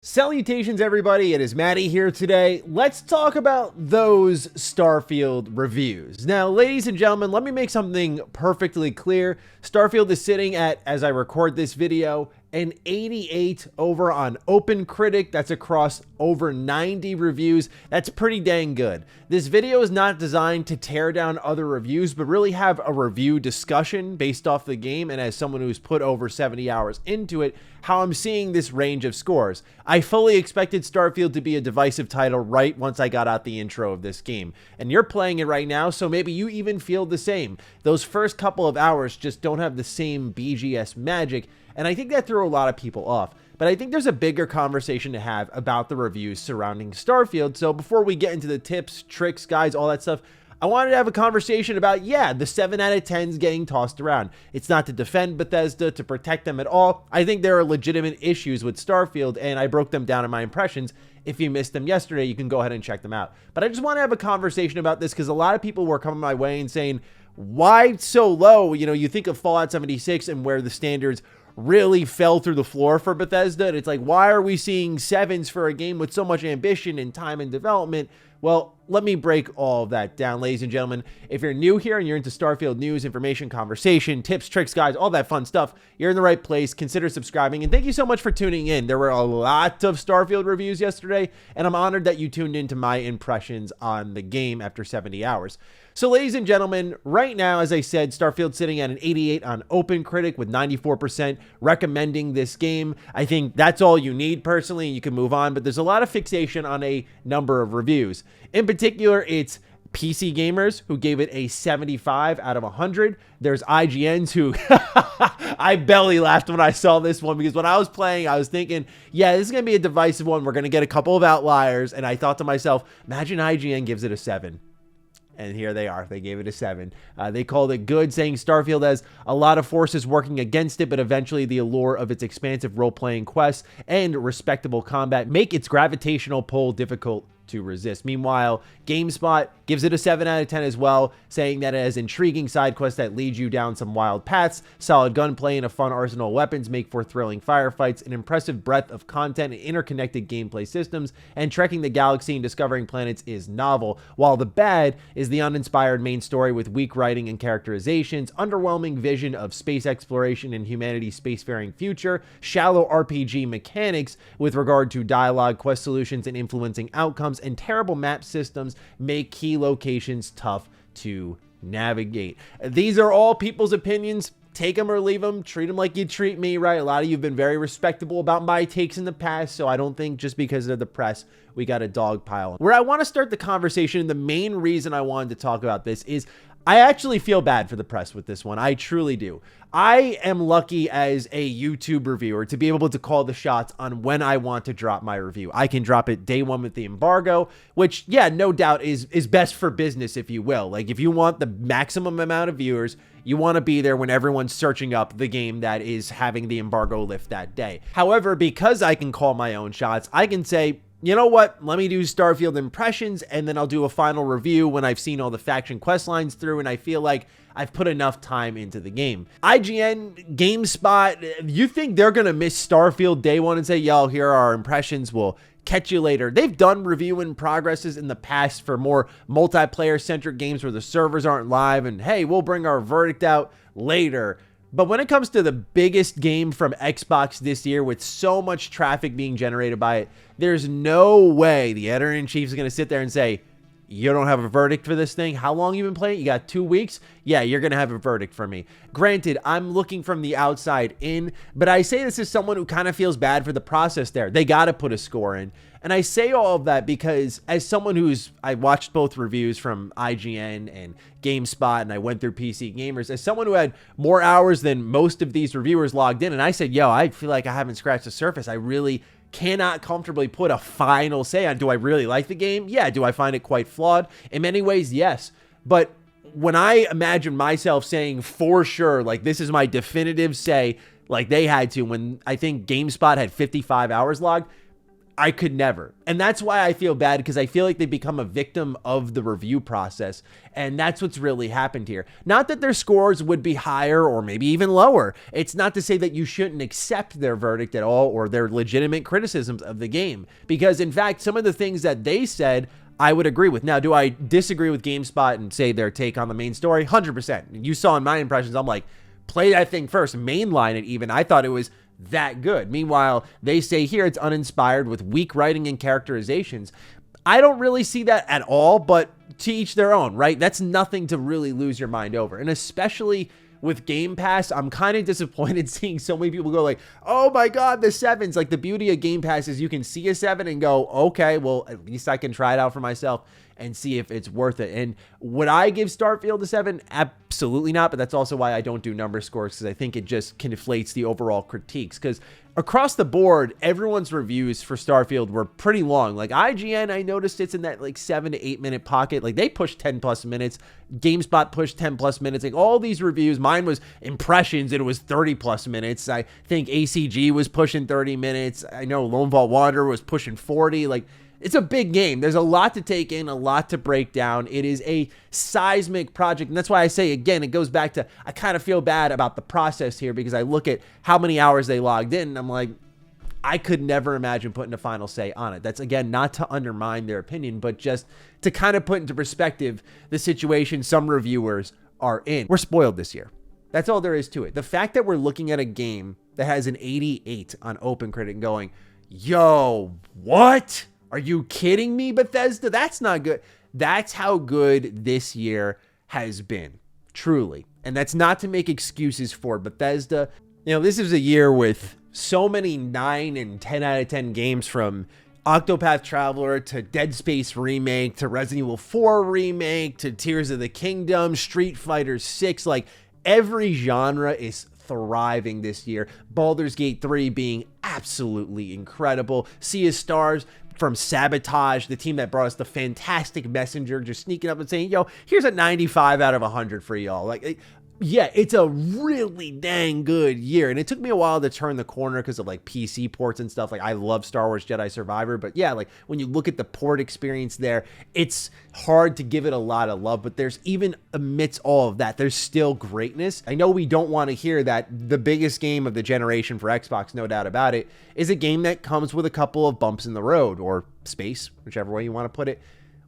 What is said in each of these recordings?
Salutations everybody, it is Matty here today. Let's talk about those Starfield reviews. Now, ladies and gentlemen, let me make something perfectly clear. Starfield is sitting at, as I record this video, an 88 over on OpenCritic. That's across over 90 reviews. That's pretty dang good. This video is not designed to tear down other reviews, but really have a review discussion based off the game, and as someone who's put over 70 hours into it, how I'm seeing this range of scores. I fully expected Starfield to be a divisive title right once I got out the intro of this game, and you're playing it right now, so maybe you even feel the same. Those first couple of hours just don't have the same BGS magic, and I think that threw a lot of people off. But I think there's a bigger conversation to have about the reviews surrounding Starfield. So before we get into the tips, tricks, guys, all that stuff, I wanted to have a conversation about, the 7 out of 10s getting tossed around. It's not to defend Bethesda, to protect them at all. I think there are legitimate issues with Starfield, and I broke them down in my impressions. If you missed them yesterday, you can go ahead and check them out. But I just want to have a conversation about this because a lot of people were coming my way and saying, why so low? You know, you think of Fallout 76 and where the standards really fell through the floor for Bethesda, and it's like, why are we seeing 7s for a game with so much ambition and time and development? Well, let me break all of that down, ladies and gentlemen. If you're new here and you're into Starfield news, information, conversation, tips, tricks, guys, all that fun stuff, you're in the right place. Consider subscribing, and thank you so much for tuning in. There were a lot of Starfield reviews yesterday, and I'm honored that you tuned into my impressions on the game after 70 hours. So, ladies and gentlemen, right now, as I said, Starfield sitting at an 88 on OpenCritic with 94% recommending this game. I think that's all you need personally. You can move on, but there's a lot of fixation on a number of reviews. In particular, it's PC gamers who gave it a 75 out of 100. There's IGNs who I belly laughed when I saw this one, because when I was playing, I was thinking, this is going to be a divisive one. We're going to get a couple of outliers. And I thought to myself, imagine IGN gives it a 7. And here they are. They gave it a 7. They called it good, saying Starfield has a lot of forces working against it, but eventually the allure of its expansive role-playing quests and respectable combat make its gravitational pull difficult to resist. Meanwhile, GameSpot gives it a 7 out of 10 as well, saying that it has intriguing side quests that lead you down some wild paths, solid gunplay and a fun arsenal of weapons make for thrilling firefights, an impressive breadth of content and interconnected gameplay systems, and trekking the galaxy and discovering planets is novel, while the bad is the uninspired main story with weak writing and characterizations, underwhelming vision of space exploration and humanity's spacefaring future, shallow RPG mechanics with regard to dialogue, quest solutions, and influencing outcomes, and terrible map systems make key locations tough to navigate. These are all people's opinions. Take them or leave them. Treat them like you treat me, right? A lot of you have been very respectable about my takes in the past, so I don't think just because they're the press, we got a dog pile. Where I want to start the conversation, and the main reason I wanted to talk about this is I actually feel bad for the press with this one. I truly do. I am lucky as a YouTube reviewer to be able to call the shots on when I want to drop my review. I can drop it day one with the embargo, which, no doubt is best for business, if you will. Like, if you want the maximum amount of viewers, you want to be there when everyone's searching up the game that is having the embargo lift that day. However, because I can call my own shots, I can say, you know what, let me do Starfield impressions, and then I'll do a final review when I've seen all the faction quest lines through and I feel like I've put enough time into the game. IGN, GameSpot, you think they're going to miss Starfield day one and say, here are our impressions, we'll catch you later? They've done review in progresses in the past for more multiplayer-centric games where the servers aren't live, and hey, we'll bring our verdict out later. But when it comes to the biggest game from Xbox this year, with so much traffic being generated by it, there's no way the editor-in-chief is going to sit there and say, you don't have a verdict for this thing? How long you been playing? You got 2 weeks? Yeah, you're going to have a verdict for me. Granted, I'm looking from the outside in, but I say this as someone who kind of feels bad for the process there. They got to put a score in. And I say all of that because as someone I watched both reviews from IGN and GameSpot, and I went through PC Gamers, as someone who had more hours than most of these reviewers logged in, and I said, I feel like I haven't scratched the surface. I really cannot comfortably put a final say on, do I really like the game? Yeah. Do I find it quite flawed? In many ways, yes. But when I imagine myself saying for sure, like, this is my definitive say, like they had to, when I think GameSpot had 55 hours logged, I could never. And that's why I feel bad, because I feel like they become a victim of the review process. And that's what's really happened here. Not that their scores would be higher or maybe even lower. It's not to say that you shouldn't accept their verdict at all or their legitimate criticisms of the game. Because in fact, some of the things that they said, I would agree with. Now, do I disagree with GameSpot and say their take on the main story? 100%. You saw in my impressions, I'm like, play that thing first, mainline it even. I thought it was that good. Meanwhile, they say here it's uninspired with weak writing and characterizations. I don't really see that at all, but to each their own, right? That's nothing to really lose your mind over. And especially with Game Pass, I'm kind of disappointed seeing so many people go like, oh my God, the 7s. Like, the beauty of Game Pass is you can see a 7 and go, okay, well, at least I can try it out for myself and see if it's worth it. And would I give Starfield a 7? Absolutely not. But that's also why I don't do number scores, because I think it just conflates the overall critiques. Because across the board, everyone's reviews for Starfield were pretty long. Like IGN, I noticed it's in that like 7 to 8 minute pocket. Like they pushed 10 plus minutes. GameSpot pushed 10 plus minutes. Like all these reviews, mine was impressions. It was 30 plus minutes. I think ACG was pushing 30 minutes. I know Lone Vault Wanderer was pushing 40. Like, it's a big game. There's a lot to take in, a lot to break down. It is a seismic project. And that's why I say, again, it goes back to, I kind of feel bad about the process here, because I look at how many hours they logged in and I'm like, I could never imagine putting a final say on it. That's, again, not to undermine their opinion, but just to kind of put into perspective the situation some reviewers are in. We're spoiled this year. That's all there is to it. The fact that we're looking at a game that has an 88 on OpenCritic and going, yo, what? Are you kidding me, Bethesda? That's not good. That's how good this year has been, truly. And that's not to make excuses for Bethesda. You know, this is a year with so many 9 and 10 out of 10 games, from Octopath Traveler to Dead Space Remake to Resident Evil 4 Remake to Tears of the Kingdom, Street Fighter 6. Like, every genre is thriving this year. Baldur's Gate 3 being absolutely incredible. Sea of Stars from Sabotage, the team that brought us the fantastic Messenger, just sneaking up and saying, yo, here's a 95 out of 100 for y'all. Like, yeah, it's a really dang good year. And it took me a while to turn the corner because of like PC ports and stuff. Like, I love Star Wars Jedi Survivor, but yeah, like when you look at the port experience there, it's hard to give it a lot of love, but there's, even amidst all of that, there's still greatness. I know we don't want to hear that the biggest game of the generation for Xbox, no doubt about it, is a game that comes with a couple of bumps in the road, or space, whichever way you want to put it.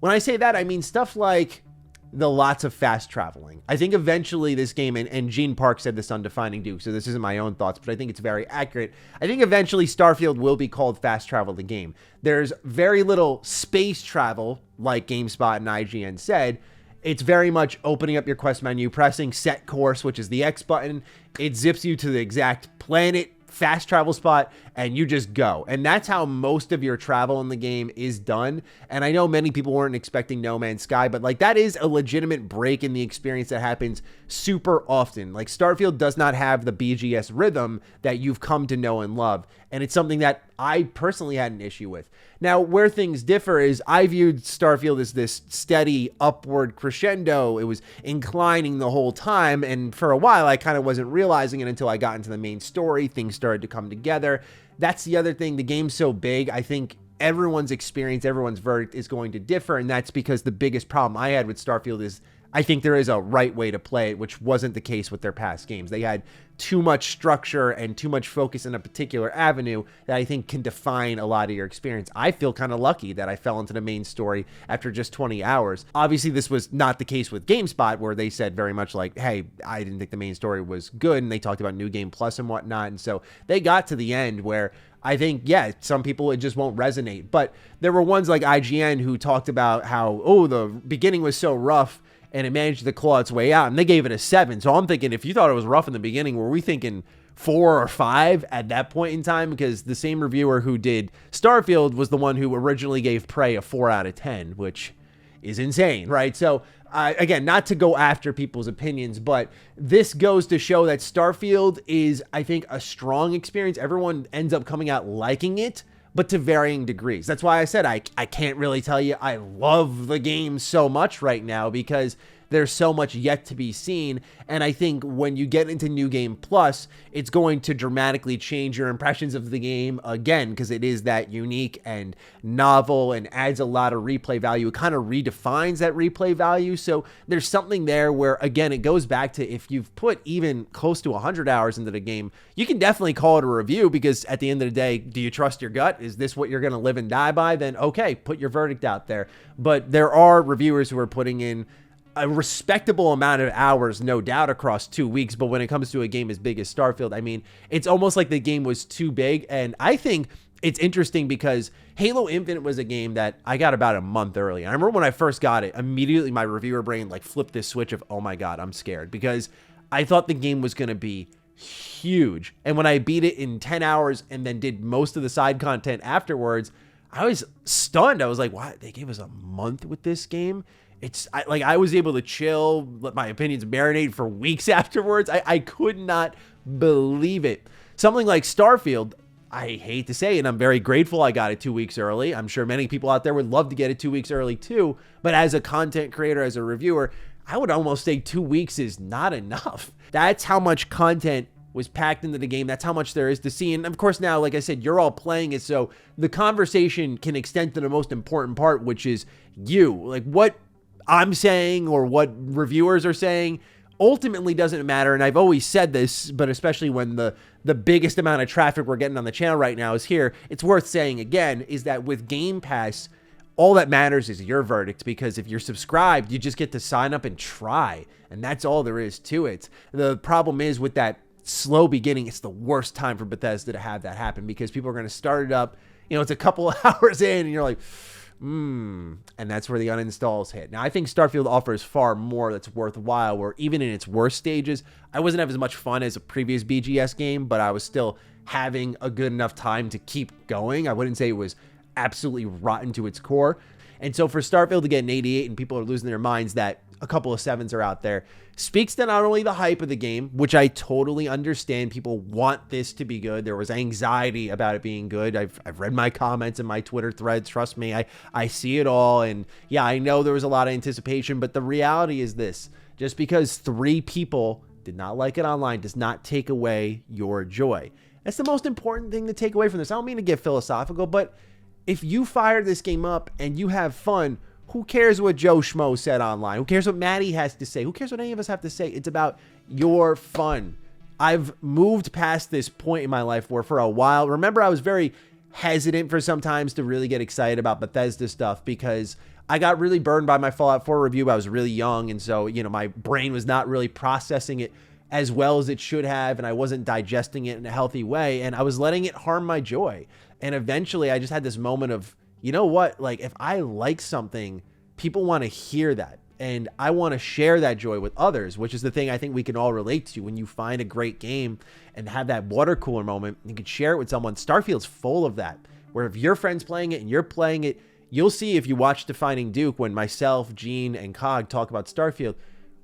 When I say that, I mean stuff like the lots of fast traveling. I think eventually this game, and Gene Park said this on Defining Duke, so this isn't my own thoughts, but I think it's very accurate. I think eventually Starfield will be called fast travel the game. There's very little space travel, like GameSpot and IGN said. It's very much opening up your quest menu, pressing set course, which is the X button. It zips you to the exact planet, fast travel spot, and you just go. And that's how most of your travel in the game is done. And I know many people weren't expecting No Man's Sky, but like, that is a legitimate break in the experience that happens super often. Like, Starfield does not have the BGS rhythm that you've come to know and love. And it's something that I personally had an issue with. Now, where things differ is I viewed Starfield as this steady upward crescendo. It was inclining the whole time. And for a while, I kind of wasn't realizing it until I got into the main story. Things started to come together. That's the other thing. The game's so big. I think everyone's experience, everyone's verdict is going to differ. And that's because the biggest problem I had with Starfield is I think there is a right way to play it, which wasn't the case with their past games. They had too much structure and too much focus in a particular avenue that I think can define a lot of your experience. I feel kind of lucky that I fell into the main story after just 20 hours. Obviously, this was not the case with GameSpot, where they said very much like, hey, I didn't think the main story was good, and they talked about New Game Plus and whatnot. And so they got to the end where I think, yeah, some people, it just won't resonate. But there were ones like IGN who talked about how, oh, the beginning was so rough, and it managed to claw its way out, and they gave it a 7. So I'm thinking, if you thought it was rough in the beginning, were we thinking 4 or 5 at that point in time? Because the same reviewer who did Starfield was the one who originally gave Prey a 4 out of 10, which is insane, right? So again, not to go after people's opinions, but this goes to show that Starfield is, I think, a strong experience. Everyone ends up coming out liking it, but to varying degrees. That's why I said I can't really tell you I love the game so much right now, because there's so much yet to be seen. And I think when you get into New Game Plus, it's going to dramatically change your impressions of the game again, because it is that unique and novel and adds a lot of replay value. It kind of redefines that replay value. So there's something there where, again, it goes back to if you've put even close to 100 hours into the game, you can definitely call it a review, because at the end of the day, do you trust your gut? Is this what you're going to live and die by? Then okay, put your verdict out there. But there are reviewers who are putting in a respectable amount of hours, no doubt, across 2 weeks. But when it comes to a game as big as Starfield, I mean, it's almost like the game was too big. And I think it's interesting because Halo Infinite was a game that I got about a month early. I remember when I first got it, immediately my reviewer brain like flipped this switch of, oh my God, I'm scared, because I thought the game was going to be huge. And when I beat it in 10 hours and then did most of the side content afterwards, I was stunned. I was like, what? They gave us a month with this game? I was able to chill, let my opinions marinate for weeks afterwards. I could not believe it. Something like Starfield, I hate to say it, and I'm very grateful I got it 2 weeks early. I'm sure many people out there would love to get it 2 weeks early too. But as a content creator, as a reviewer, I would almost say 2 weeks is not enough. That's how much content was packed into the game. That's how much there is to see. And of course now, like I said, you're all playing it, so the conversation can extend to the most important part, which is you. Like, what I'm saying or what reviewers are saying ultimately doesn't matter. And I've always said this, but especially when the biggest amount of traffic we're getting on the channel right now is here, it's worth saying again, is that with Game Pass, all that matters is your verdict, because if you're subscribed, you just get to sign up and try. And that's all there is to it. The problem is with that slow beginning, it's the worst time for Bethesda to have that happen, because people are going to start it up, it's a couple of hours in and you're like, and that's where the uninstalls hit. Now, I think Starfield offers far more that's worthwhile, where even in its worst stages, I wasn't having as much fun as a previous BGS game, but I was still having a good enough time to keep going. I wouldn't say it was absolutely rotten to its core. And so for Starfield to get an 88 and people are losing their minds that a couple of 7s are out there, speaks to not only the hype of the game, which I totally understand. People want this to be good. There was anxiety about it being good. I've read my comments and my Twitter threads. Trust me, I see it all. And yeah, I know there was a lot of anticipation, but the reality is this: just because 3 people did not like it online does not take away your joy. That's the most important thing to take away from this. I don't mean to get philosophical, but if you fire this game up and you have fun, who cares what Joe Schmo said online? Who cares what Maddie has to say? Who cares what any of us have to say? It's about your fun. I've moved past this point in my life where for a while, remember, I was very hesitant for sometimes to really get excited about Bethesda stuff, because I got really burned by my Fallout 4 review. I was really young, and so, my brain was not really processing it as well as it should have, and I wasn't digesting it in a healthy way, and I was letting it harm my joy. And eventually I just had this moment of, you know what, like, if I like something, people want to hear that, and I want to share that joy with others, which is the thing I think we can all relate to. When you find a great game and have that water cooler moment, you can share it with someone. Starfield's full of that, where if your friend's playing it and you're playing it, you'll see if you watch Defining Duke, when myself, Gene, and Cog talk about Starfield,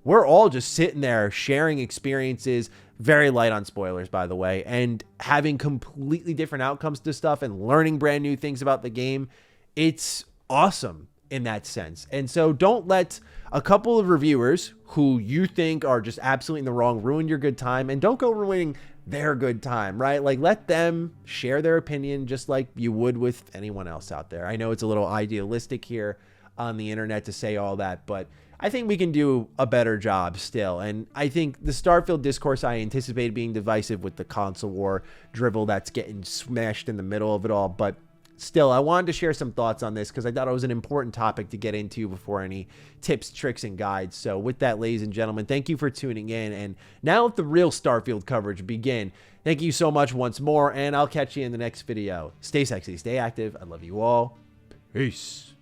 we're all just sitting there sharing experiences, very light on spoilers, by the way, and having completely different outcomes to stuff and learning brand new things about the game. It's awesome in that sense. And so don't let a couple of reviewers who you think are just absolutely in the wrong ruin your good time, and don't go ruining their good time, right? Like, let them share their opinion just like you would with anyone else out there. I know it's a little idealistic here on the internet to say all that, but I think we can do a better job still. And I think the Starfield discourse, I anticipated being divisive with the console war drivel that's getting smashed in the middle of it all. But still, I wanted to share some thoughts on this because I thought it was an important topic to get into before any tips, tricks, and guides. So with that, ladies and gentlemen, thank you for tuning in. And now let the real Starfield coverage begin. Thank you so much once more, and I'll catch you in the next video. Stay sexy, stay active. I love you all. Peace.